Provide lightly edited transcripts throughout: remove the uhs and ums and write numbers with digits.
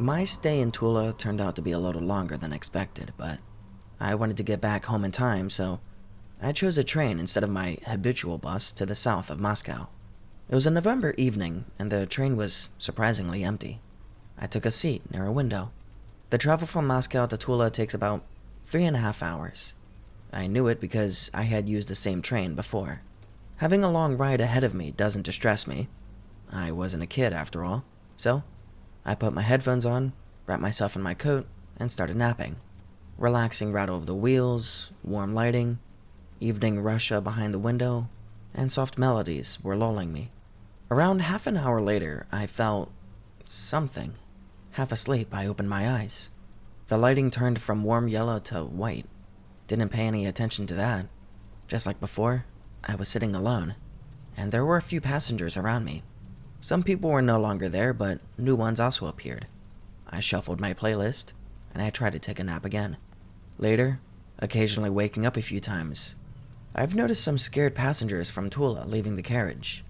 My stay in Tula turned out to be a little longer than expected, but I wanted to get back home in time, so I chose a train instead of my habitual bus to the south of Moscow. It was a November evening, and the train was surprisingly empty. I took a seat near a window. The travel from Moscow to Tula takes about 3.5 hours. I knew it because I had used the same train before. Having a long ride ahead of me doesn't distress me. I wasn't a kid after all, so I put my headphones on, wrapped myself in my coat, and started napping. Relaxing rattle of the wheels, warm lighting, evening Russia behind the window, and soft melodies were lulling me. Around half an hour later, I felt something. Half asleep, I opened my eyes. The lighting turned from warm yellow to white. Didn't pay any attention to that. Just like before, I was sitting alone, and there were a few passengers around me. Some people were no longer there, but new ones also appeared. I shuffled my playlist, and I tried to take a nap again. Later, occasionally waking up a few times, I've noticed some scared passengers from Tula leaving the carriage.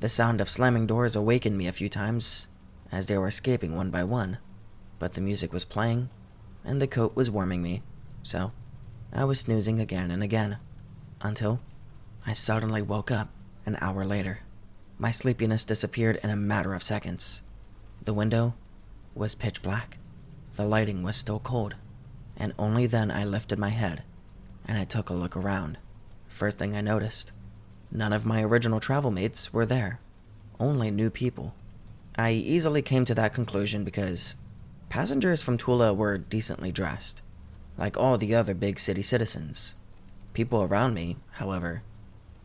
The sound of slamming doors awakened me a few times, as they were escaping one by one, but the music was playing, and the coat was warming me, so I was snoozing again and again, until I suddenly woke up an hour later. My sleepiness disappeared in a matter of seconds. The window was pitch black. The lighting was still cold, and only then I lifted my head, and I took a look around. First thing I noticed, none of my original travel mates were there, only new people. I easily came to that conclusion because passengers from Tula were decently dressed, like all the other big city citizens. People around me, however,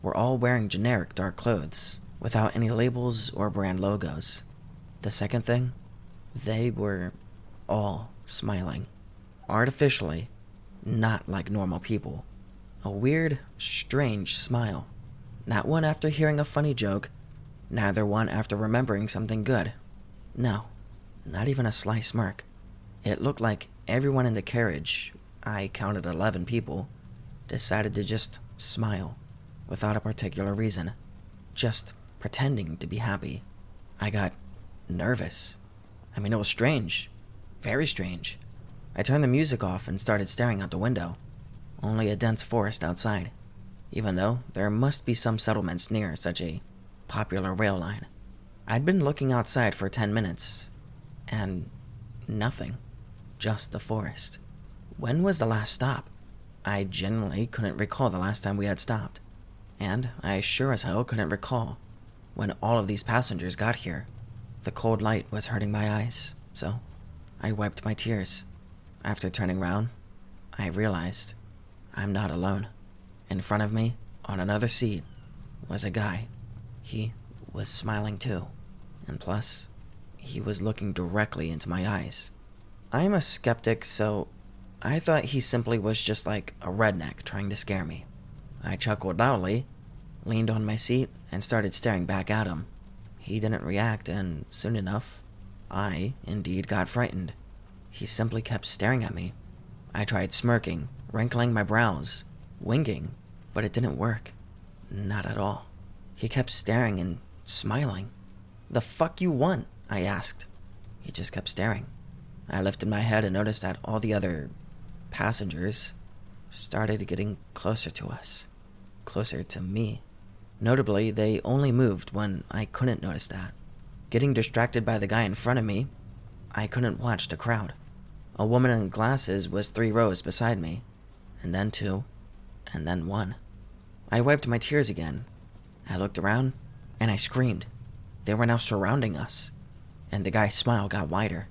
were all wearing generic dark clothes, without any labels or brand logos. The second thing, they were all smiling. Artificially, not like normal people. A weird, strange smile. Not one after hearing a funny joke, neither one after remembering something good. No, not even a sly smirk. It looked like everyone in the carriage, I counted 11 people, decided to just smile, without a particular reason. Just pretending to be happy. I got nervous. I mean, it was strange. Very strange. I turned the music off and started staring out the window. Only a dense forest outside, even though there must be some settlements near such a popular rail line. I'd been looking outside for 10 minutes, and nothing. Just the forest. When was the last stop? I genuinely couldn't recall the last time we had stopped, and I sure as hell couldn't recall when all of these passengers got here. The cold light was hurting my eyes, so I wiped my tears. After turning round, I realized I'm not alone. In front of me, on another seat, was a guy. He was smiling too, and plus, he was looking directly into my eyes. I'm a skeptic, so I thought he simply was just like a redneck trying to scare me. I chuckled loudly, leaned on my seat, and started staring back at him. He didn't react, and soon enough, I indeed got frightened. He simply kept staring at me. I tried smirking, wrinkling my brows, winking, but it didn't work. Not at all. He kept staring and smiling. "The fuck you want?" I asked. He just kept staring. I lifted my head and noticed that all the other passengers started getting closer to us. Closer to me. Notably, they only moved when I couldn't notice that. Getting distracted by the guy in front of me, I couldn't watch the crowd. A woman in glasses was 3 rows beside me, and then 2, and then 1. I wiped my tears again. I looked around, and I screamed. They were now surrounding us, and the guy's smile got wider.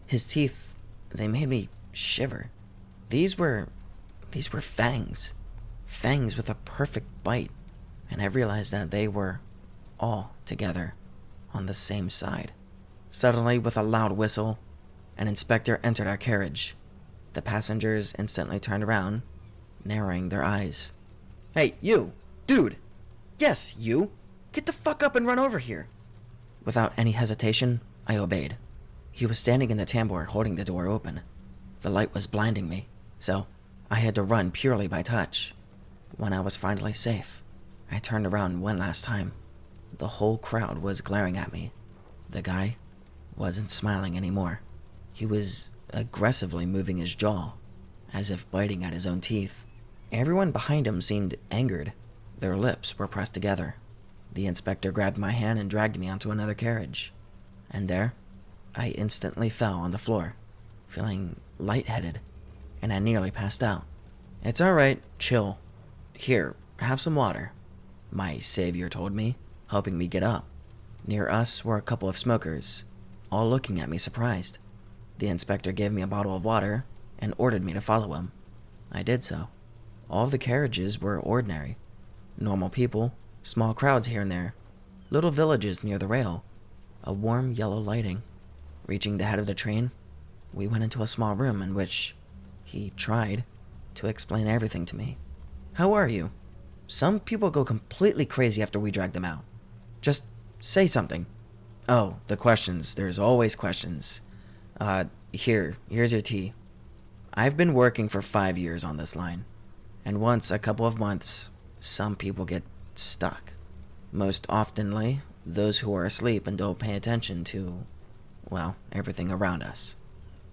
His teeth, they made me shiver. These were fangs. Fangs with a perfect bite, and I realized that they were all together on the same side. Suddenly, with a loud whistle, an inspector entered our carriage. The passengers instantly turned around, narrowing their eyes. "Hey, you! Dude! Yes, you! Get the fuck up and run over here!" Without any hesitation, I obeyed. He was standing in the tambour holding the door open. The light was blinding me, so I had to run purely by touch. When I was finally safe, I turned around one last time. The whole crowd was glaring at me. The guy wasn't smiling anymore. He was aggressively moving his jaw, as if biting at his own teeth. Everyone behind him seemed angered. Their lips were pressed together. The inspector grabbed my hand and dragged me onto another carriage. And there, I instantly fell on the floor, feeling lightheaded, and I nearly passed out. "It's all right, chill. Here, have some water," my savior told me, helping me get up. Near us were a couple of smokers, all looking at me surprised. The inspector gave me a bottle of water and ordered me to follow him. I did so. All of the carriages were ordinary. Normal people, small crowds here and there, little villages near the rail, a warm yellow lighting. Reaching the head of the train, we went into a small room in which he tried to explain everything to me. "How are you? Some people go completely crazy after we drag them out. Just say something." "Oh, the questions. There's always questions. Here's your tea. I've been working for 5 years on this line, and once a couple of months, some people get stuck. Most oftenly, those who are asleep and don't pay attention to, well, everything around us.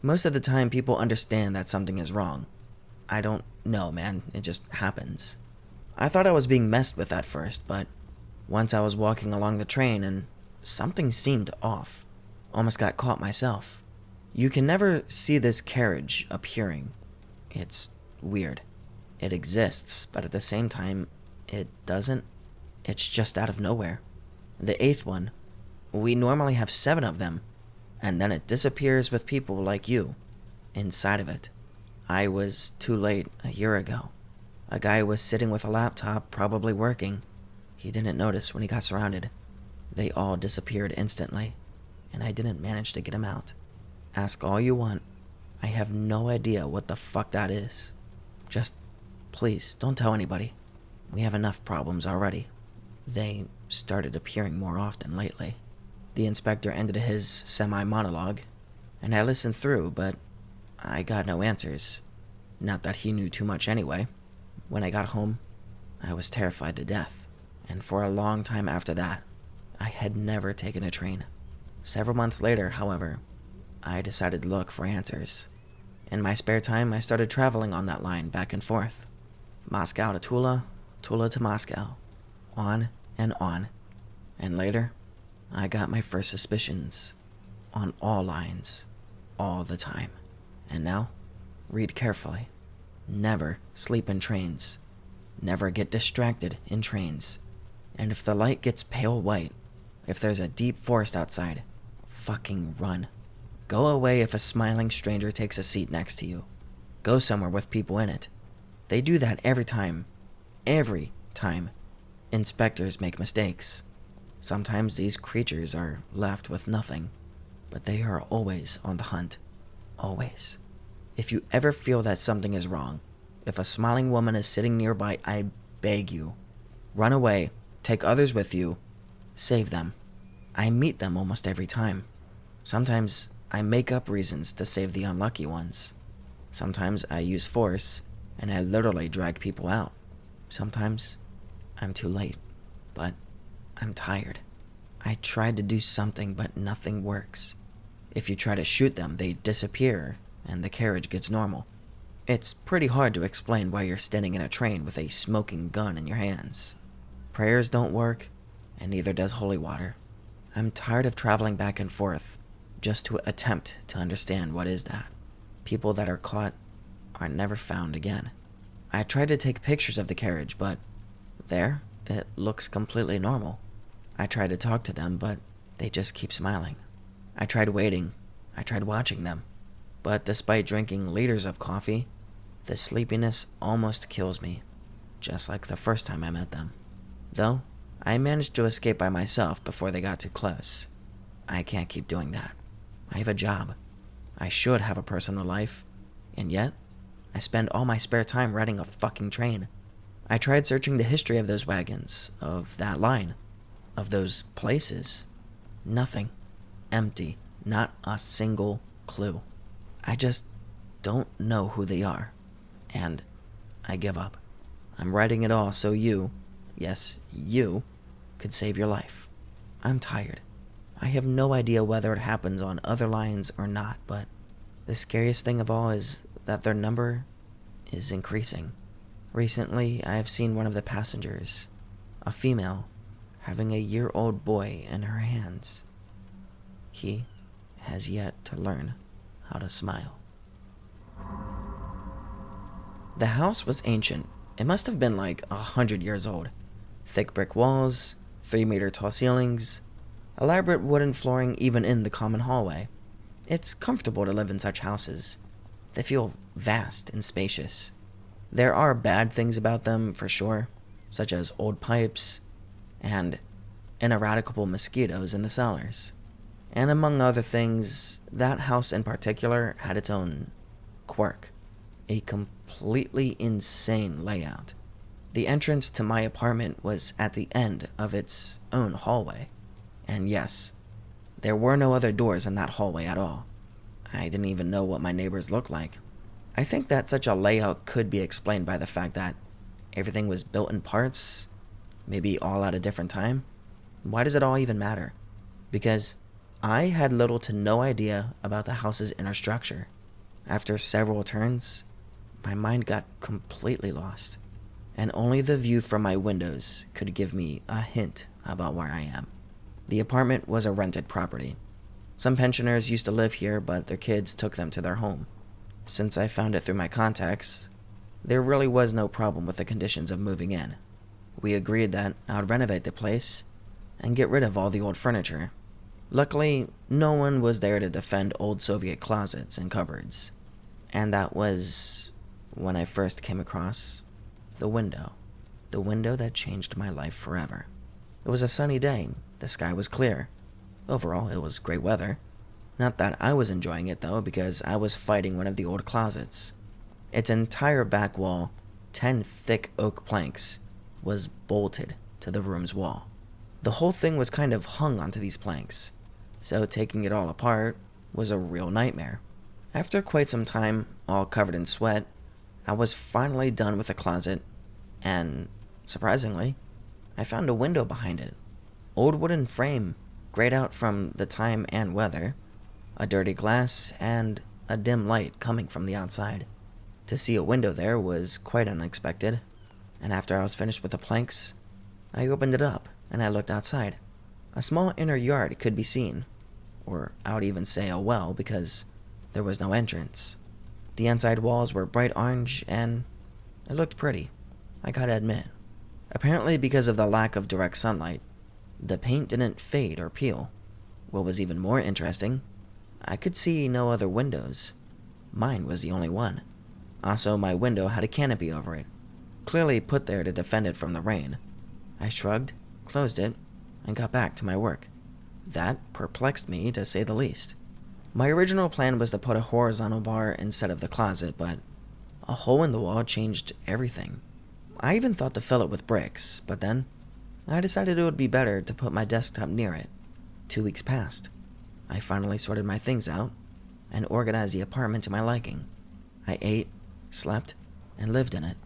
Most of the time, people understand that something is wrong. I don't know, man. It just happens. I thought I was being messed with at first, but once I was walking along the train and something seemed off. Almost got caught myself. You can never see this carriage appearing. It's weird. It exists, but at the same time, it doesn't. It's just out of nowhere. The 8th one, we normally have 7 of them, and then it disappears with people like you inside of it. I was too late a year ago. A guy was sitting with a laptop, probably working. He didn't notice when he got surrounded. They all disappeared instantly, and I didn't manage to get him out. Ask all you want. I have no idea what the fuck that is. Just, please, don't tell anybody. We have enough problems already." They started appearing more often lately. The inspector ended his semi-monologue, and I listened through, but I got no answers. Not that he knew too much anyway. When I got home, I was terrified to death, and for a long time after that, I had never taken a train. Several months later, however, I decided to look for answers. In my spare time, I started traveling on that line back and forth. Moscow to Tula, Tula to Moscow. On and on. And later, I got my first suspicions. On all lines. All the time. And now, read carefully. Never sleep in trains. Never get distracted in trains. And if the light gets pale white, if there's a deep forest outside, fucking run. Go away if a smiling stranger takes a seat next to you. Go somewhere with people in it. They do that every time. Every time. Inspectors make mistakes. Sometimes these creatures are left with nothing, but they are always on the hunt. Always. If you ever feel that something is wrong, if a smiling woman is sitting nearby, I beg you, run away, take others with you, save them. I meet them almost every time. Sometimes I make up reasons to save the unlucky ones. Sometimes I use force, and I literally drag people out. Sometimes I'm too late, but I'm tired. I tried to do something, but nothing works. If you try to shoot them, they disappear, and the carriage gets normal. It's pretty hard to explain why you're standing in a train with a smoking gun in your hands. Prayers don't work, and neither does holy water. I'm tired of traveling back and forth just to attempt to understand what is that. People that are caught are never found again. I tried to take pictures of the carriage, but there, it looks completely normal. I tried to talk to them, but they just keep smiling. I tried waiting. I tried watching them. But despite drinking liters of coffee, the sleepiness almost kills me, just like the first time I met them. Though, I managed to escape by myself before they got too close. I can't keep doing that. I have a job. I should have a personal life, and yet, I spend all my spare time riding a fucking train. I tried searching the history of those wagons, of that line, of those places. Nothing. Empty. Not a single clue. I just don't know who they are. And I give up. I'm writing it all so you, yes, you, could save your life. I'm tired. I have no idea whether it happens on other lines or not, but The scariest thing of all is that their number is increasing. Recently, I have seen one of the passengers, a female, having a year-old boy in her hands. He has yet to learn how to smile. The house was ancient. It must have been like 100 years old. Thick brick walls, 3-meter tall ceilings, elaborate wooden flooring even in the common hallway. It's comfortable to live in such houses. They feel vast and spacious. There are bad things about them for sure, such as old pipes and ineradicable mosquitoes in the cellars. And among other things, that house in particular had its own quirk. A completely insane layout. The entrance to my apartment was at the end of its own hallway. And yes, there were no other doors in that hallway at all. I didn't even know what my neighbors looked like. I think that such a layout could be explained by the fact that everything was built in parts, maybe all at a different time. Why does it all even matter? Because I had little to no idea about the house's inner structure. After several turns, my mind got completely lost, and only the view from my windows could give me a hint about where I am. The apartment was a rented property. Some pensioners used to live here, but their kids took them to their home. Since I found it through my contacts, there really was no problem with the conditions of moving in. We agreed that I would renovate the place and get rid of all the old furniture. Luckily, no one was there to defend old Soviet closets and cupboards. And that was when I first came across the window. The window that changed my life forever. It was a sunny day. The sky was clear. Overall, it was great weather. Not that I was enjoying it though, because I was fighting one of the old closets. Its entire back wall, 10 thick oak planks, was bolted to the room's wall. The whole thing was kind of hung onto these planks, so taking it all apart was a real nightmare. After quite some time, all covered in sweat, I was finally done with the closet, and surprisingly, I found a window behind it. Old wooden frame, grayed out from the time and weather, a dirty glass, and a dim light coming from the outside. To see a window there was quite unexpected, and after I was finished with the planks, I opened it up and I looked outside. A small inner yard could be seen, or I would even say a well, because there was no entrance. The inside walls were bright orange and it looked pretty, I gotta admit. Apparently because of the lack of direct sunlight, the paint didn't fade or peel. What was even more interesting, I could see no other windows. Mine was the only one. Also, my window had a canopy over it, clearly put there to defend it from the rain. I shrugged, closed it, and got back to my work. That perplexed me, to say the least. My original plan was to put a horizontal bar instead of the closet, but a hole in the wall changed everything. I even thought to fill it with bricks, but then I decided it would be better to put my desktop near it. 2 weeks passed. I finally sorted my things out and organized the apartment to my liking. I ate, slept, and lived in it,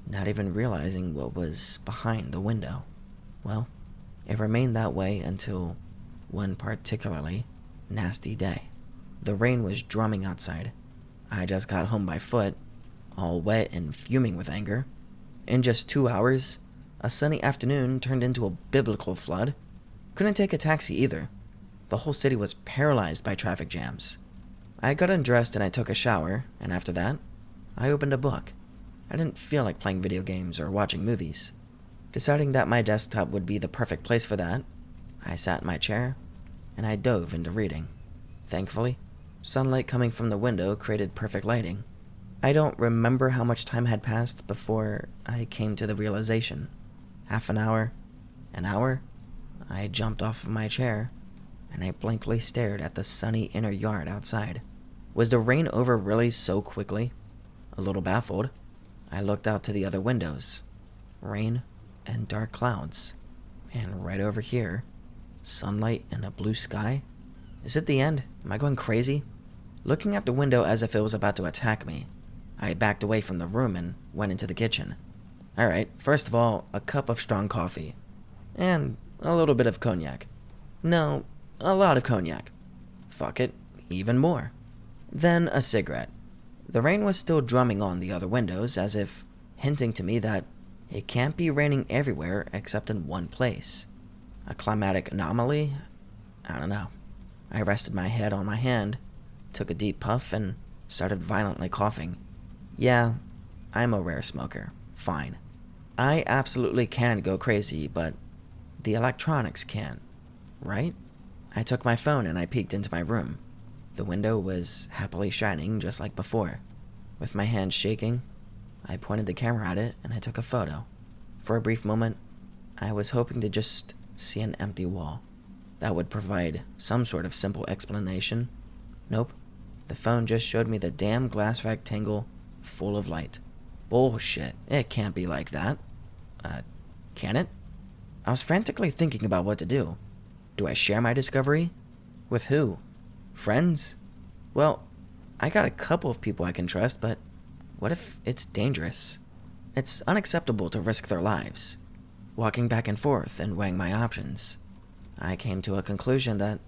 not even realizing what was behind the window. Well, it remained that way until one particularly nasty day. The rain was drumming outside. I just got home by foot, all wet and fuming with anger. In just 2 hours, a sunny afternoon turned into a biblical flood. Couldn't take a taxi either. The whole city was paralyzed by traffic jams. I got undressed and I took a shower, and after that, I opened a book. I didn't feel like playing video games or watching movies. Deciding that my desktop would be the perfect place for that, I sat in my chair and I dove into reading. Thankfully, sunlight coming from the window created perfect lighting. I don't remember how much time had passed before I came to the realization. Half an hour, an hour, I jumped off of my chair and I blankly stared at the sunny inner yard outside. Was the rain over really so quickly? A little baffled, I looked out to the other windows. Rain and dark clouds. And right over here, sunlight and a blue sky. Is it the end? Am I going crazy? Looking out the window as if it was about to attack me, I backed away from the room and went into the kitchen. Alright, first of all, a cup of strong coffee. And a little bit of cognac. No, a lot of cognac. Fuck it, even more. Then a cigarette. The rain was still drumming on the other windows, as if hinting to me that it can't be raining everywhere except in one place. A climatic anomaly? I don't know. I rested my head on my hand, took a deep puff, and started violently coughing. Yeah, I'm a rare smoker. Fine. I absolutely can go crazy, but the electronics can't, right? I took my phone and I peeked into my room. The window was happily shining just like before. With my hand shaking, I pointed the camera at it and I took a photo. For a brief moment, I was hoping to just see an empty wall. That would provide some sort of simple explanation. Nope. The phone just showed me the damn glass rectangle full of light. Bullshit. It can't be like that. Can it? I was frantically thinking about what to do. Do I share my discovery? With who? Friends? Well, I got a couple of people I can trust, but what if it's dangerous? It's unacceptable to risk their lives. Walking back and forth and weighing my options, I came to a conclusion that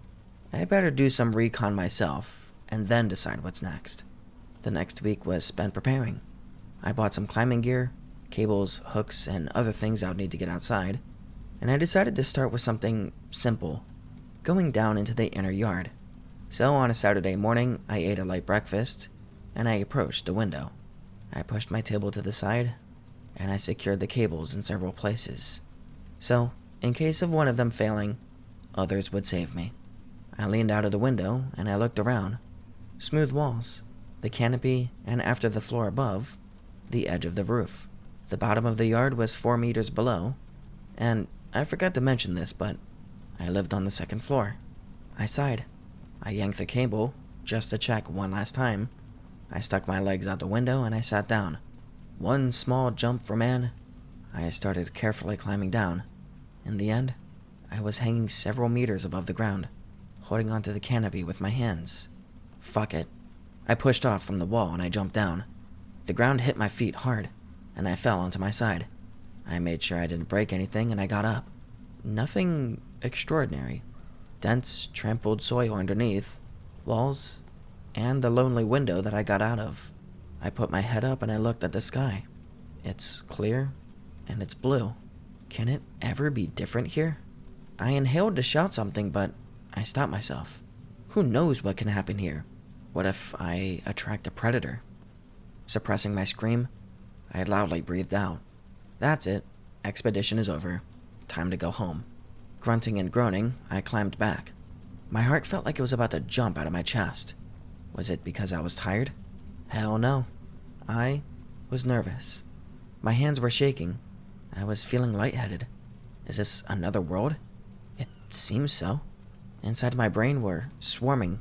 I better do some recon myself and then decide what's next. The next week was spent preparing. I bought some climbing gear, cables, hooks, and other things I would need to get outside, and I decided to start with something simple, going down into the inner yard. So on a Saturday morning, I ate a light breakfast, and I approached the window. I pushed my table to the side, and I secured the cables in several places. So, in case of one of them failing, others would save me. I leaned out of the window, and I looked around. Smooth walls, the canopy, and after the floor above, the edge of the roof. The bottom of the yard was 4 meters below, and I forgot to mention this, but I lived on the second floor. I sighed. I yanked the cable, just to check one last time. I stuck my legs out the window and I sat down. One small jump for man. I started carefully climbing down. In the end, I was hanging several meters above the ground, holding onto the canopy with my hands. Fuck it. I pushed off from the wall and I jumped down. The ground hit my feet hard, and I fell onto my side. I made sure I didn't break anything and I got up. Nothing extraordinary. Dense, trampled soil underneath, walls, and the lonely window that I got out of. I put my head up and I looked at the sky. It's clear, and it's blue. Can it ever be different here? I inhaled to shout something, but I stopped myself. Who knows what can happen here? What if I attract a predator? Suppressing my scream, I loudly breathed out. That's it. Expedition is over. Time to go home. Grunting and groaning, I climbed back. My heart felt like it was about to jump out of my chest. Was it because I was tired? Hell no. I was nervous. My hands were shaking. I was feeling lightheaded. Is this another world? It seems so. Inside my brain were swarming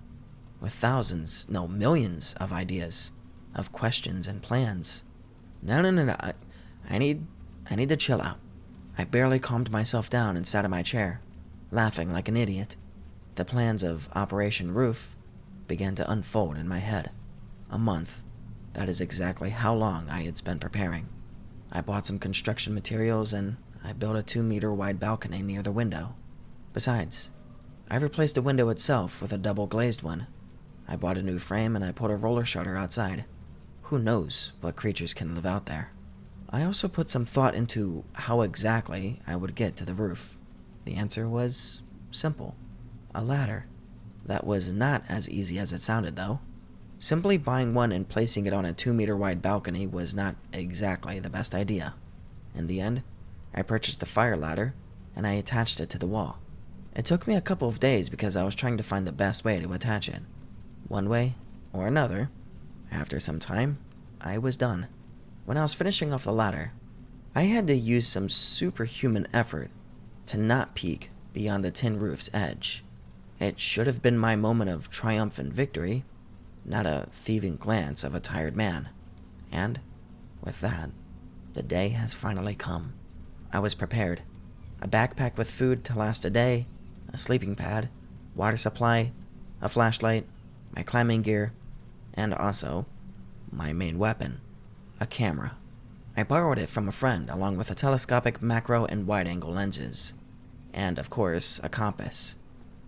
with thousands, no, millions of ideas, of questions and plans. No. I need to chill out. I barely calmed myself down and sat in my chair, laughing like an idiot. The plans of Operation Roof began to unfold in my head. A month. That is exactly how long I had spent preparing. I bought some construction materials and I built a 2-meter wide balcony near the window. Besides, I replaced the window itself with a double glazed one. I bought a new frame and I put a roller shutter outside. Who knows what creatures can live out there. I also put some thought into how exactly I would get to the roof. The answer was simple. A ladder. That was not as easy as it sounded, though. Simply buying one and placing it on a 2-meter wide balcony was not exactly the best idea. In the end, I purchased a fire ladder and I attached it to the wall. It took me a couple of days because I was trying to find the best way to attach it. One way or another, after some time, I was done. When I was finishing off the ladder, I had to use some superhuman effort to not peek beyond the tin roof's edge. It should have been my moment of triumphant victory, not a thieving glance of a tired man. And, with that, the day has finally come. I was prepared. A backpack with food to last a day, a sleeping pad, water supply, a flashlight, my climbing gear, and also my main weapon, a camera. I borrowed it from a friend along with a telescopic macro and wide-angle lenses, and of course, a compass.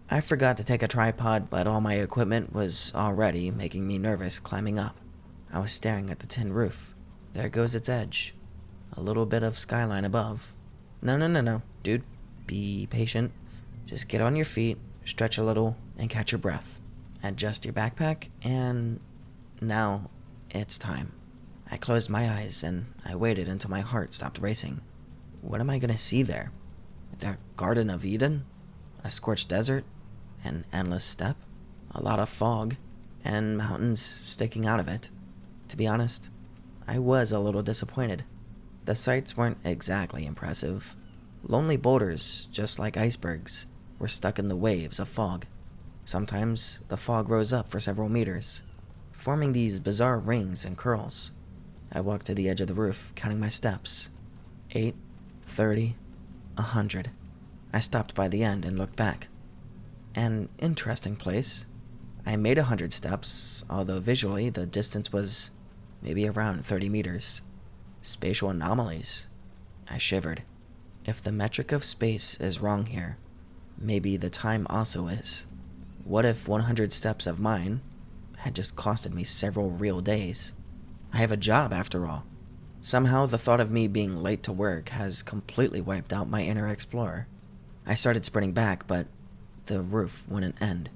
I forgot to take a tripod, but all my equipment was already making me nervous climbing up. I was staring at the tin roof. There goes its edge. A little bit of skyline above. No, dude. Be patient. Just get on your feet, stretch a little, and catch your breath. Adjust your backpack, and now it's time. I closed my eyes and I waited until my heart stopped racing. What am I gonna see there? The Garden of Eden? A scorched desert? An endless steppe? A lot of fog? And mountains sticking out of it? To be honest, I was a little disappointed. The sights weren't exactly impressive. Lonely boulders, just like icebergs, were stuck in the waves of fog. Sometimes the fog rose up for several meters, forming these bizarre rings and curls. I walked to the edge of the roof, counting my steps. 8, 30, 100. I stopped by the end and looked back. An interesting place. I made 100 steps, although visually the distance was maybe around 30 meters. Spatial anomalies. I shivered. If the metric of space is wrong here, maybe the time also is. What if 100 steps of mine had just costed me several real days? I have a job after all. Somehow the thought of me being late to work has completely wiped out my inner explorer. I started sprinting back, but the roof wouldn't end.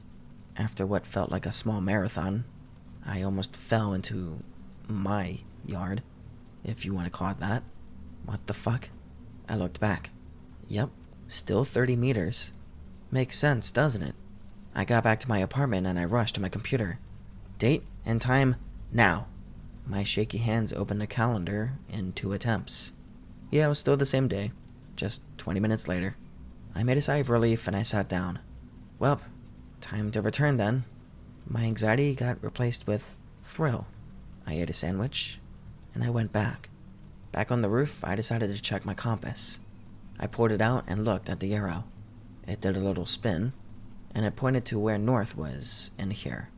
After what felt like a small marathon, I almost fell into my yard, if you want to call it that. What the fuck? I looked back. Yep, still 30 meters. Makes sense, doesn't it? I got back to my apartment and I rushed to my computer. Date and time now. My shaky hands opened a calendar in 2 attempts. Yeah, it was still the same day, just 20 minutes later. I made a sigh of relief and I sat down. Well, time to return then. My anxiety got replaced with thrill. I ate a sandwich and I went back. Back on the roof, I decided to check my compass. I pulled it out and looked at the arrow. It did a little spin, and it pointed to where north was in here.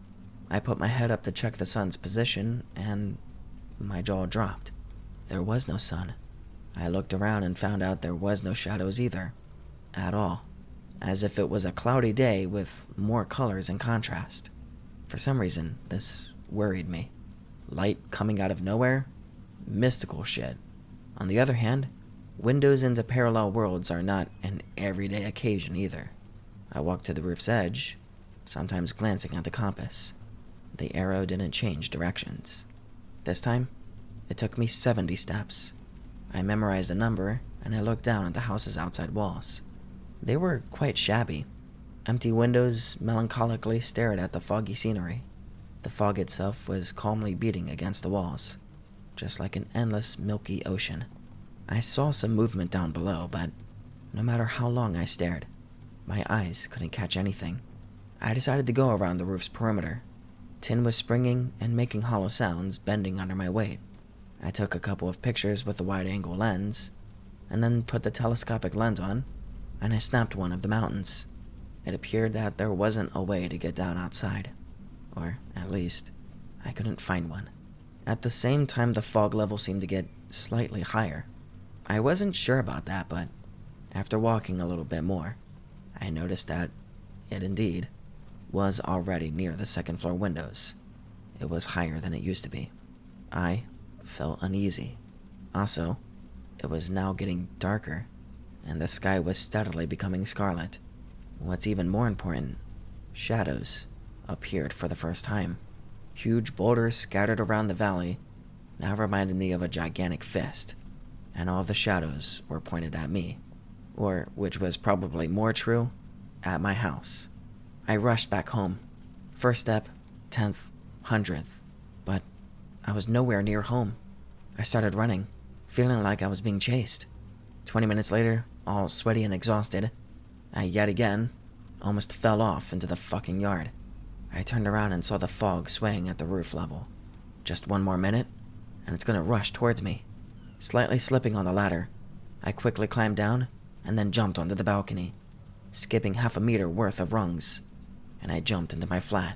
I put my head up to check the sun's position, and my jaw dropped. There was no sun. I looked around and found out there was no shadows either. At all. As if it was a cloudy day with more colors in contrast. For some reason, this worried me. Light coming out of nowhere? Mystical shit. On the other hand, windows into parallel worlds are not an everyday occasion either. I walked to the roof's edge, sometimes glancing at the compass. The arrow didn't change directions. This time, it took me 70 steps. I memorized a number, and I looked down at the house's outside walls. They were quite shabby. Empty windows melancholically stared at the foggy scenery. The fog itself was calmly beating against the walls, just like an endless milky ocean. I saw some movement down below, but no matter how long I stared, my eyes couldn't catch anything. I decided to go around the roof's perimeter. Tin was springing and making hollow sounds, bending under my weight. I took a couple of pictures with the wide-angle lens, and then put the telescopic lens on, and I snapped one of the mountains. It appeared that there wasn't a way to get down outside. Or, at least, I couldn't find one. At the same time, the fog level seemed to get slightly higher. I wasn't sure about that, but after walking a little bit more, I noticed that it indeed was already near the second-floor windows. It was higher than it used to be. I felt uneasy. Also, it was now getting darker, and the sky was steadily becoming scarlet. What's even more important, shadows appeared for the first time. Huge boulders scattered around the valley now reminded me of a gigantic fist, and all the shadows were pointed at me, or, which was probably more true, at my house. I rushed back home. First step, 10th, 100th, but I was nowhere near home. I started running, feeling like I was being chased. 20 minutes later, all sweaty and exhausted, I yet again almost fell off into the fucking yard. I turned around and saw the fog swaying at the roof level. Just one more minute, and it's gonna rush towards me. Slightly slipping on the ladder, I quickly climbed down and then jumped onto the balcony, skipping half a meter worth of rungs, and I jumped into my flat,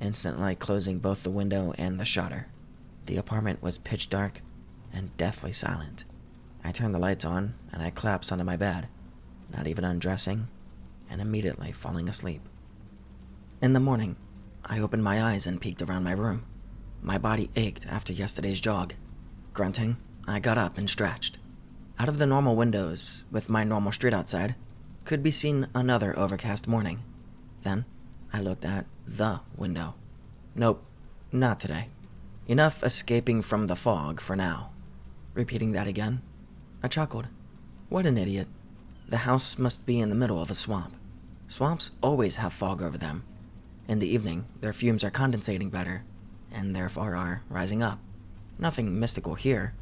instantly closing both the window and the shutter. The apartment was pitch dark and deathly silent. I turned the lights on and I collapsed onto my bed, not even undressing, and immediately falling asleep. In the morning, I opened my eyes and peeked around my room. My body ached after yesterday's jog. Grunting, I got up and stretched. Out of the normal windows, with my normal street outside, could be seen another overcast morning. Then, I looked at the window. Nope, not today. Enough escaping from the fog for now. Repeating that again, I chuckled. What an idiot. The house must be in the middle of a swamp. Swamps always have fog over them. In the evening, their fumes are condensating better, and therefore are rising up. Nothing mystical here.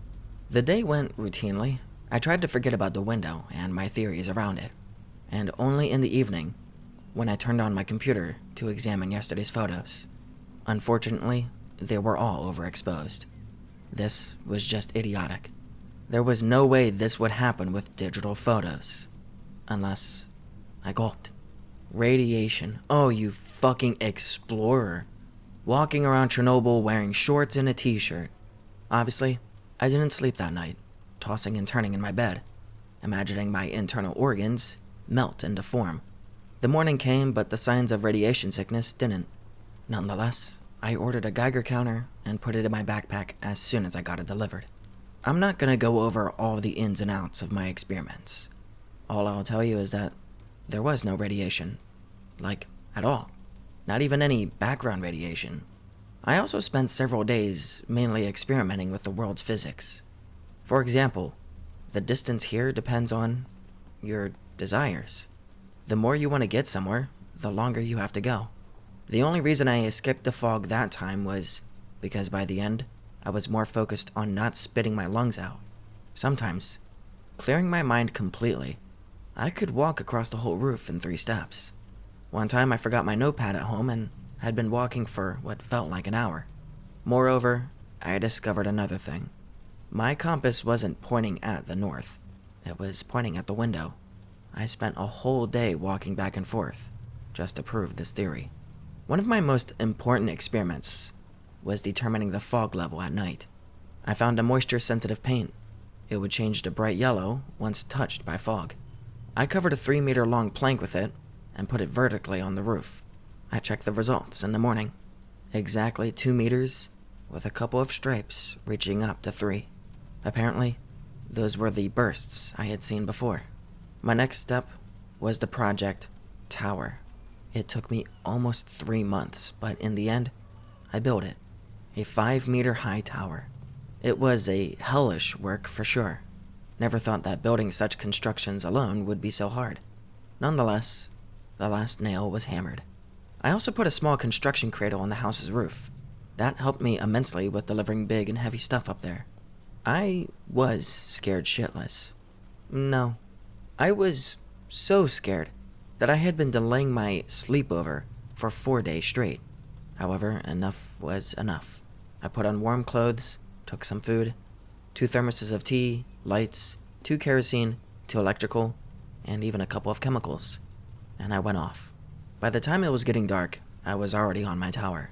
The day went routinely. I tried to forget about the window and my theories around it, and only in the evening, when I turned on my computer to examine yesterday's photos. Unfortunately, they were all overexposed. This was just idiotic. There was no way this would happen with digital photos. Unless I gulped. Radiation. Oh, you fucking explorer. Walking around Chernobyl wearing shorts and a t-shirt. Obviously, I didn't sleep that night, tossing and turning in my bed, imagining my internal organs melt and deform. The morning came, but the signs of radiation sickness didn't. Nonetheless, I ordered a Geiger counter and put it in my backpack as soon as I got it delivered. I'm not gonna go over all the ins and outs of my experiments. All I'll tell you is that there was no radiation. Like, at all. Not even any background radiation. I also spent several days mainly experimenting with the world's physics. For example, the distance here depends on your desires. The more you want to get somewhere, the longer you have to go. The only reason I escaped the fog that time was because by the end, I was more focused on not spitting my lungs out. Sometimes, clearing my mind completely, I could walk across the whole roof in 3 steps. One time I forgot my notepad at home and had been walking for what felt like an hour. Moreover, I discovered another thing. My compass wasn't pointing at the north. It was pointing at the window. I spent a whole day walking back and forth just to prove this theory. One of my most important experiments was determining the fog level at night. I found a moisture-sensitive paint. It would change to bright yellow once touched by fog. I covered a 3-meter-long plank with it and put it vertically on the roof. I checked the results in the morning. Exactly 2 meters, with a couple of stripes reaching up to 3. Apparently, those were the bursts I had seen before. My next step was the Project Tower. It took me almost 3 months, but in the end, I built it. A 5-meter-high tower. It was a hellish work for sure. Never thought that building such constructions alone would be so hard. Nonetheless, the last nail was hammered. I also put a small construction cradle on the house's roof. That helped me immensely with delivering big and heavy stuff up there. I was scared shitless. No, I was so scared that I had been delaying my sleepover for 4 days straight. However, enough was enough. I put on warm clothes, took some food, 2 thermoses of tea, lights, 2 kerosene, 2 electrical, and even a couple of chemicals. And I went off. By the time it was getting dark, I was already on my tower.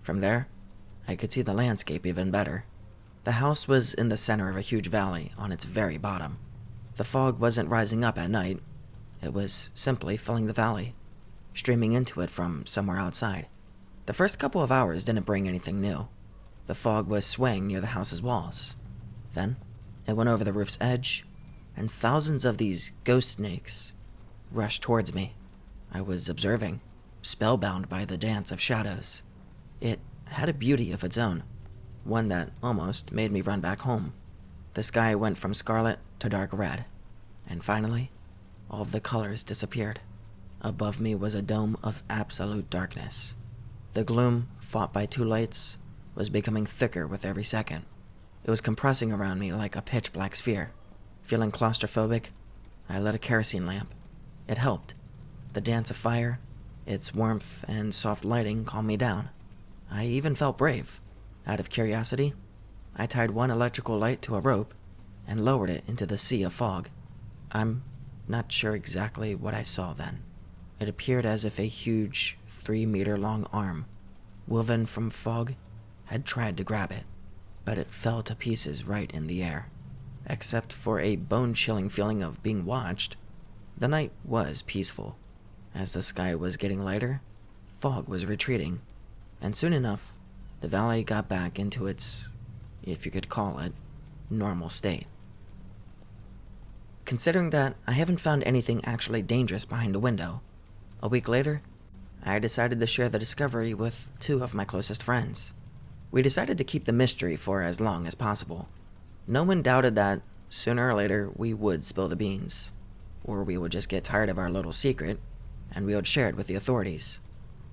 From there, I could see the landscape even better. The house was in the center of a huge valley on its very bottom. The fog wasn't rising up at night. It was simply filling the valley, streaming into it from somewhere outside. The first couple of hours didn't bring anything new. The fog was swaying near the house's walls. Then, it went over the roof's edge, and thousands of these ghost snakes rushed towards me. I was observing, spellbound by the dance of shadows. It had a beauty of its own, one that almost made me run back home. The sky went from scarlet to dark red, and finally, all of the colors disappeared. Above me was a dome of absolute darkness. The gloom, fought by 2 lights, was becoming thicker with every second. It was compressing around me like a pitch-black sphere. Feeling claustrophobic, I lit a kerosene lamp. It helped. The dance of fire, its warmth and soft lighting calmed me down. I even felt brave. Out of curiosity, I tied 1 electrical light to a rope and lowered it into the sea of fog. I'm not sure exactly what I saw then. It appeared as if a huge 3-meter-long arm, woven from fog, had tried to grab it, but it fell to pieces right in the air. Except for a bone-chilling feeling of being watched, the night was peaceful. As the sky was getting lighter, fog was retreating, and soon enough, the valley got back into its, if you could call it, normal state. Considering that I haven't found anything actually dangerous behind the window, a week later, I decided to share the discovery with two of my closest friends. We decided to keep the mystery for as long as possible. No one doubted that sooner or later we would spill the beans, or we would just get tired of our little secret and we would share it with the authorities.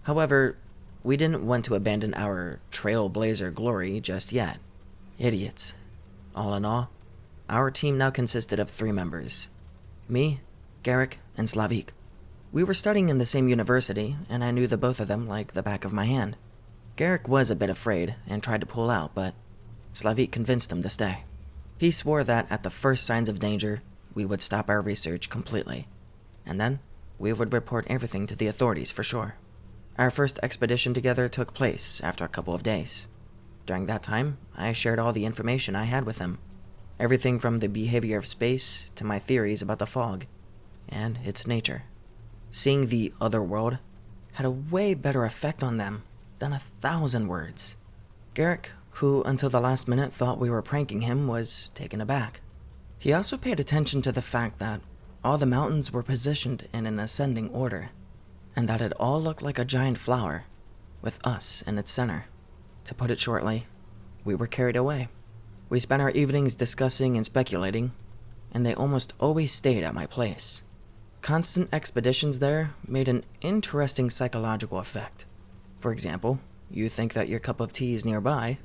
However, we didn't want to abandon our trailblazer glory just yet. Idiots. All in all, our team now consisted of 3 members: me, Garrick, and Slavik. We were studying in the same university, and I knew the both of them like the back of my hand. Garrick was a bit afraid and tried to pull out, but Slavik convinced him to stay. He swore that at the first signs of danger, we would stop our research completely, and then we would report everything to the authorities for sure. Our first expedition together took place after a couple of days. During that time, I shared all the information I had with him, everything from the behavior of space to my theories about the fog and its nature. Seeing the other world had a way better effect on them than 1,000 words. Garrick, who until the last minute thought we were pranking him, was taken aback. He also paid attention to the fact that all the mountains were positioned in an ascending order, and that it all looked like a giant flower, with us in its center. To put it shortly, we were carried away. We spent our evenings discussing and speculating, and they almost always stayed at my place. Constant expeditions there made an interesting psychological effect. For example, you think that your cup of tea is nearby,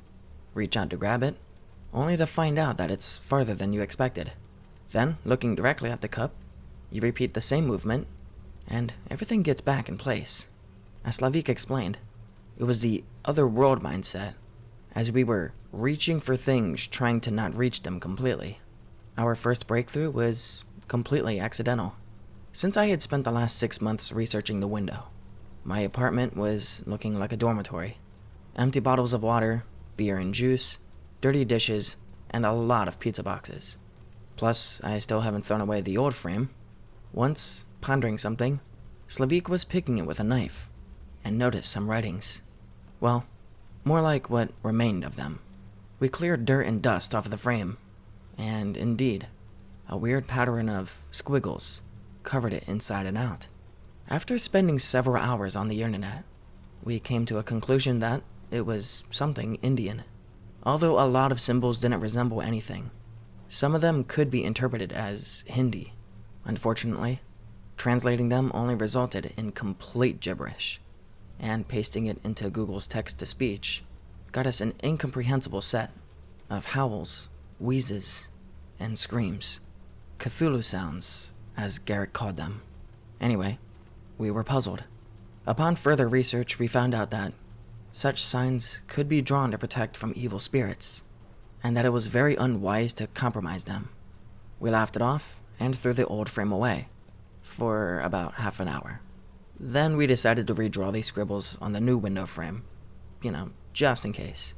reach out to grab it, only to find out that it's farther than you expected. Then, looking directly at the cup, you repeat the same movement, and everything gets back in place. As Slavik explained, it was the other world mindset, as we were reaching for things trying to not reach them completely. Our first breakthrough was completely accidental. Since I had spent the last 6 months researching the window, my apartment was looking like a dormitory. Empty bottles of water, beer and juice, dirty dishes, and a lot of pizza boxes. Plus, I still haven't thrown away the old frame. Once, pondering something, Slavik was picking it with a knife, and noticed some writings. Well, more like what remained of them. We cleared dirt and dust off the frame, and indeed, a weird pattern of squiggles covered it inside and out. After spending several hours on the internet, we came to a conclusion that it was something Indian. Although a lot of symbols didn't resemble anything, some of them could be interpreted as Hindi. Unfortunately, translating them only resulted in complete gibberish, and pasting it into Google's text-to-speech got us an incomprehensible set of howls, wheezes, and screams. Cthulhu sounds, as Garrick called them. Anyway, we were puzzled. Upon further research, we found out that such signs could be drawn to protect from evil spirits, and that it was very unwise to compromise them. We laughed it off and threw the old frame away for about half an hour. Then we decided to redraw these scribbles on the new window frame, just in case.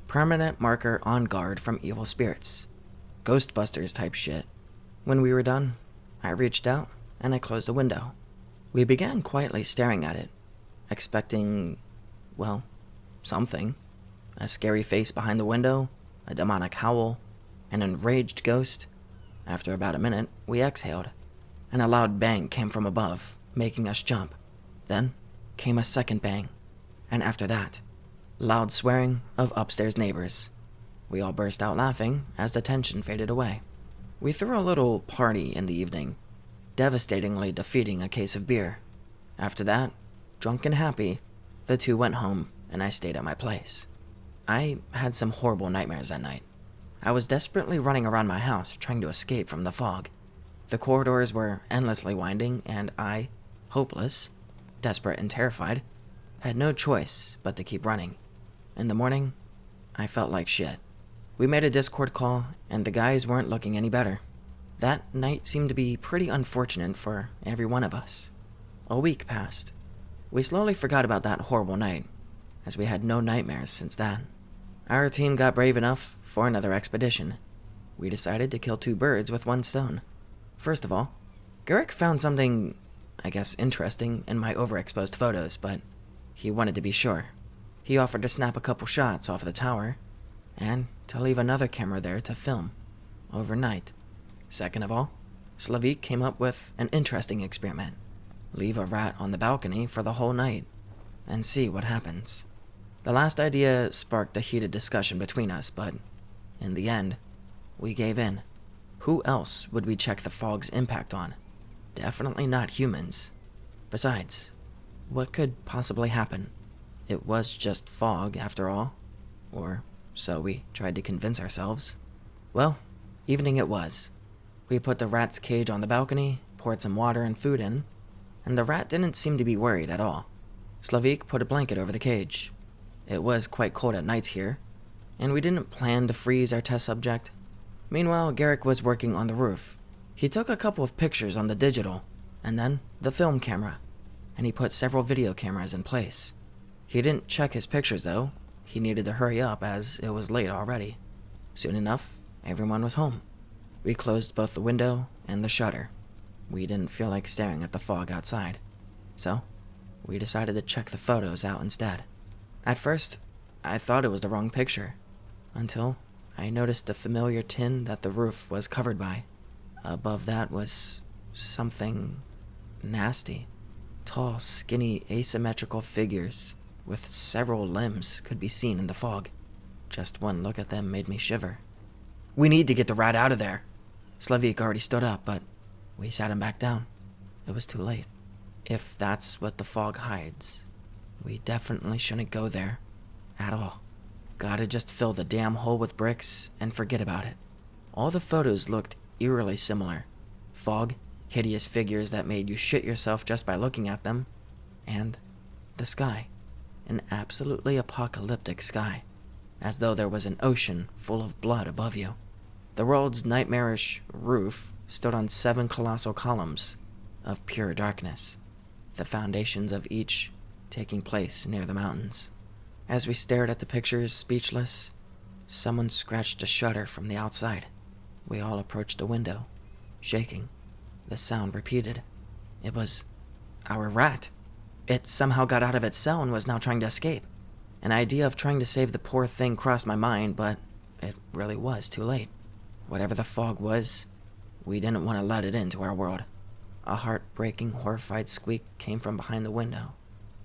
Permanent marker on guard from evil spirits. Ghostbusters type shit. When we were done, I reached out and I closed the window. We began quietly staring at it, expecting, something. A scary face behind the window, a demonic howl, an enraged ghost. After about a minute, we exhaled, and a loud bang came from above, making us jump. Then came a second bang, and after that, loud swearing of upstairs neighbors. We all burst out laughing as the tension faded away. We threw a little party in the evening, devastatingly defeating a case of beer. After that, drunk and happy, the two went home and I stayed at my place. I had some horrible nightmares that night. I was desperately running around my house trying to escape from the fog. The corridors were endlessly winding and I, hopeless, desperate and terrified, had no choice but to keep running. In the morning, I felt like shit. We made a Discord call and the guys weren't looking any better. That night seemed to be pretty unfortunate for every one of us. A week passed. We slowly forgot about that horrible night, as we had no nightmares since then. Our team got brave enough for another expedition. We decided to kill 2 birds with 1 stone. First of all, Garrick found something I guess, interesting in my overexposed photos, but he wanted to be sure. He offered to snap a couple shots off the tower and to leave another camera there to film overnight. Second of all, Slavik came up with an interesting experiment. Leave a rat on the balcony for the whole night and see what happens. The last idea sparked a heated discussion between us, but in the end, we gave in. Who else would we check the fog's impact on? Definitely not humans. Besides, what could possibly happen? It was just fog, after all. Or so we tried to convince ourselves. Well, evening it was. We put the rat's cage on the balcony, poured some water and food in, and the rat didn't seem to be worried at all. Slavik put a blanket over the cage. It was quite cold at nights here, and we didn't plan to freeze our test subject. Meanwhile, Garrick was working on the roof. He took a couple of pictures on the digital, and then the film camera, and he put several video cameras in place. He didn't check his pictures though. He needed to hurry up as it was late already. Soon enough, everyone was home. We closed both the window and the shutter. We didn't feel like staring at the fog outside, so we decided to check the photos out instead. At first, I thought it was the wrong picture, until I noticed the familiar tin that the roof was covered by. Above that was something nasty. Tall, skinny, asymmetrical figures with several limbs could be seen in the fog. Just one look at them made me shiver. "We need to get the rat out of there." Slavik already stood up, but we sat him back down. It was too late. If that's what the fog hides, we definitely shouldn't go there at all. Gotta just fill the damn hole with bricks and forget about it. All the photos looked eerily similar. Fog, hideous figures that made you shit yourself just by looking at them, and the sky. An absolutely apocalyptic sky, as though there was an ocean full of blood above you. The world's nightmarish roof stood on 7 colossal columns of pure darkness, the foundations of each taking place near the mountains. As we stared at the pictures, speechless, someone scratched a shutter from the outside. We all approached a window, shaking. The sound repeated. It was our rat. It somehow got out of its cell and was now trying to escape. An idea of trying to save the poor thing crossed my mind, but it really was too late. Whatever the fog was, we didn't want to let it into our world. A heartbreaking, horrified squeak came from behind the window,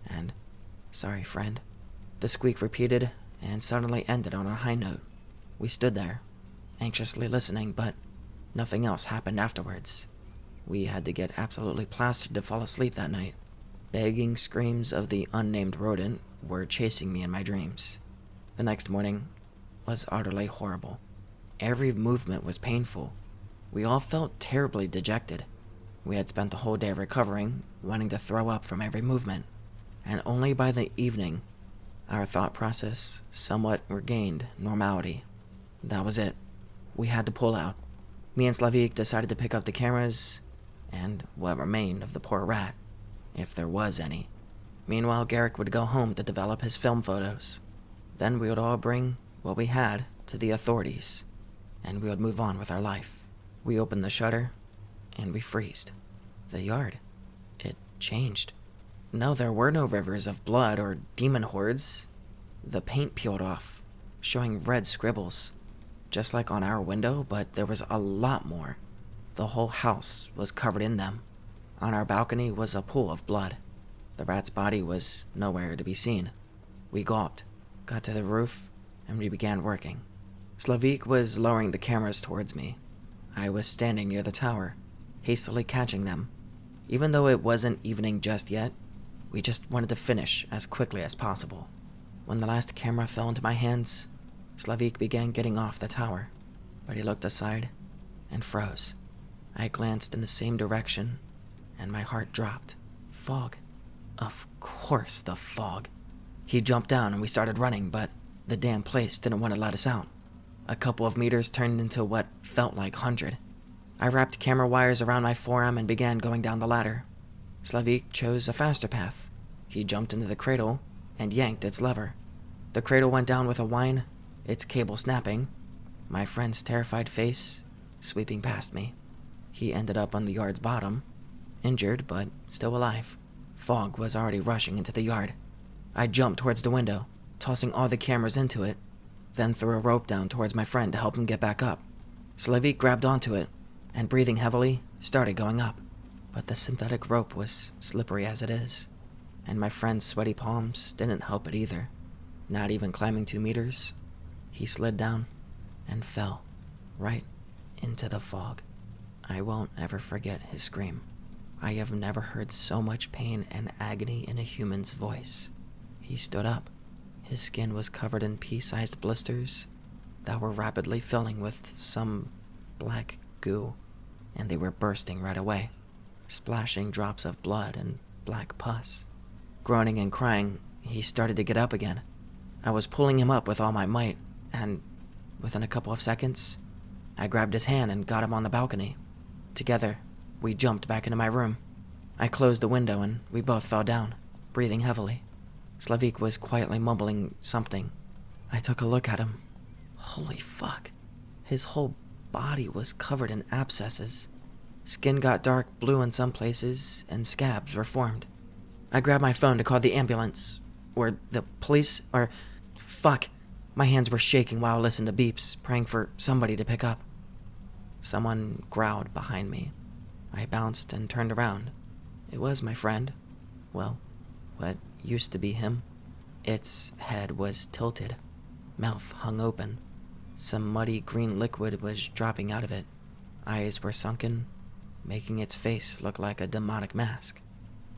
and, "Sorry, friend." The squeak repeated and suddenly ended on a high note. We stood there, anxiously listening, but nothing else happened afterwards. We had to get absolutely plastered to fall asleep that night. Begging screams of the unnamed rodent were chasing me in my dreams. The next morning was utterly horrible. Every movement was painful. We all felt terribly dejected. We had spent the whole day recovering, wanting to throw up from every movement, and only by the evening, our thought process somewhat regained normality. That was it. We had to pull out. Me and Slavik decided to pick up the cameras and what remained of the poor rat, if there was any. Meanwhile, Garrick would go home to develop his film photos. Then we would all bring what we had to the authorities, and we would move on with our life. We opened the shutter, and we freezed. The yard, it changed. No, there were no rivers of blood or demon hordes. The paint peeled off, showing red scribbles, just like on our window, but there was a lot more. The whole house was covered in them. On our balcony was a pool of blood. The rat's body was nowhere to be seen. We gulped, got to the roof, and we began working. Slavik was lowering the cameras towards me. I was standing near the tower, hastily catching them. Even though it wasn't evening just yet, we just wanted to finish as quickly as possible. When the last camera fell into my hands, Slavik began getting off the tower, but he looked aside and froze. I glanced in the same direction, and my heart dropped. Fog. Of course, the fog. He jumped down and we started running, but the damn place didn't want to let us out. A couple of meters turned into what felt like 100. I wrapped camera wires around my forearm and began going down the ladder. Slavik chose a faster path. He jumped into the cradle and yanked its lever. The cradle went down with a whine, its cable snapping, my friend's terrified face sweeping past me. He ended up on the yard's bottom, injured but still alive. Fog was already rushing into the yard. I jumped towards the window, tossing all the cameras into it, then threw a rope down towards my friend to help him get back up. Slavik grabbed onto it, and breathing heavily, started going up. But the synthetic rope was slippery as it is, and my friend's sweaty palms didn't help it either. Not even climbing 2 meters, he slid down and fell right into the fog. I won't ever forget his scream. I have never heard so much pain and agony in a human's voice. He stood up. His skin was covered in pea-sized blisters that were rapidly filling with some black goo, and they were bursting right away, splashing drops of blood and black pus. Groaning and crying, he started to get up again. I was pulling him up with all my might, and within a couple of seconds, I grabbed his hand and got him on the balcony. Together, we jumped back into my room. I closed the window and we both fell down, breathing heavily. Slavik was quietly mumbling something. I took a look at him. Holy fuck. His whole body was covered in abscesses. Skin got dark blue in some places, and scabs were formed. I grabbed my phone to call the ambulance, or the police, or... Fuck. My hands were shaking while I listened to beeps, praying for somebody to pick up. Someone growled behind me. I bounced and turned around. It was my friend. Well, what used to be him. Its head was tilted. Mouth hung open. Some muddy green liquid was dropping out of it. Eyes were sunken, making its face look like a demonic mask.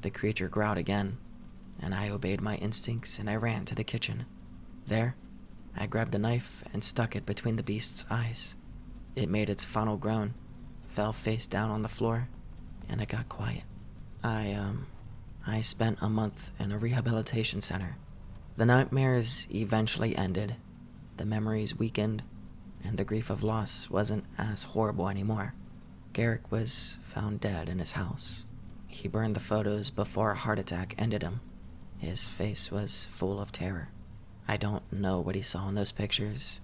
The creature growled again, and I obeyed my instincts and I ran to the kitchen. There, I grabbed a knife and stuck it between the beast's eyes. It made its final groan, fell face down on the floor, and it got quiet. I spent a month in a rehabilitation center. The nightmares eventually ended. The memories weakened, and the grief of loss wasn't as horrible anymore. Garrick was found dead in his house. He burned the photos before a heart attack ended him. His face was full of terror. I don't know what he saw in those pictures,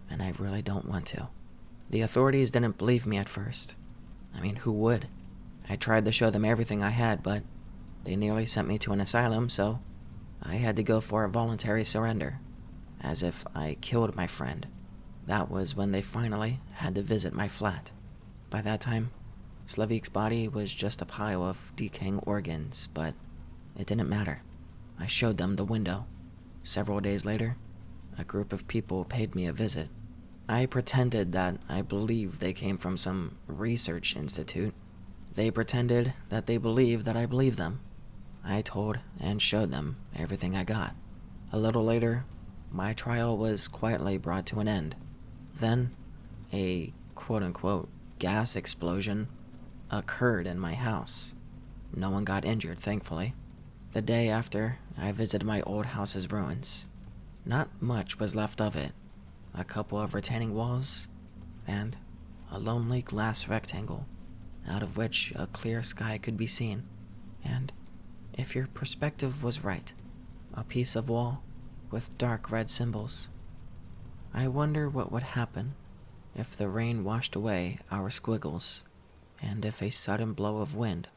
and I really don't want to. The authorities didn't believe me at first. I mean, who would? I tried to show them everything I had, but they nearly sent me to an asylum, so I had to go for a voluntary surrender, as if I killed my friend. That was when they finally had to visit my flat. By that time, Slavik's body was just a pile of decaying organs, but it didn't matter. I showed them the window. Several days later, a group of people paid me a visit. I pretended that I believed they came from some research institute. They pretended that they believed that I believed them. I told and showed them everything I got. A little later, my trial was quietly brought to an end. Then, a quote-unquote gas explosion occurred in my house. No one got injured, thankfully. The day after, I visited my old house's ruins. Not much was left of it. A couple of retaining walls, and a lonely glass rectangle, out of which a clear sky could be seen. And, if your perspective was right, a piece of wall with dark red symbols. I wonder what would happen if the rain washed away our squiggles, and if a sudden blow of wind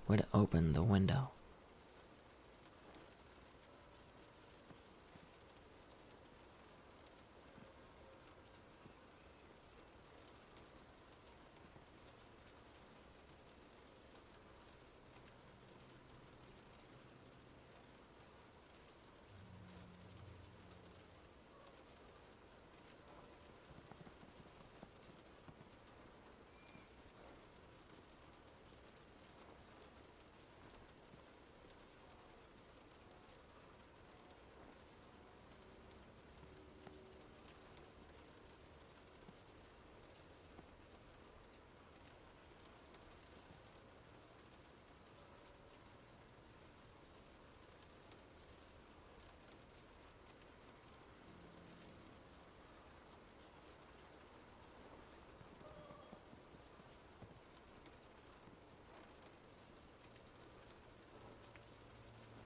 would open the window.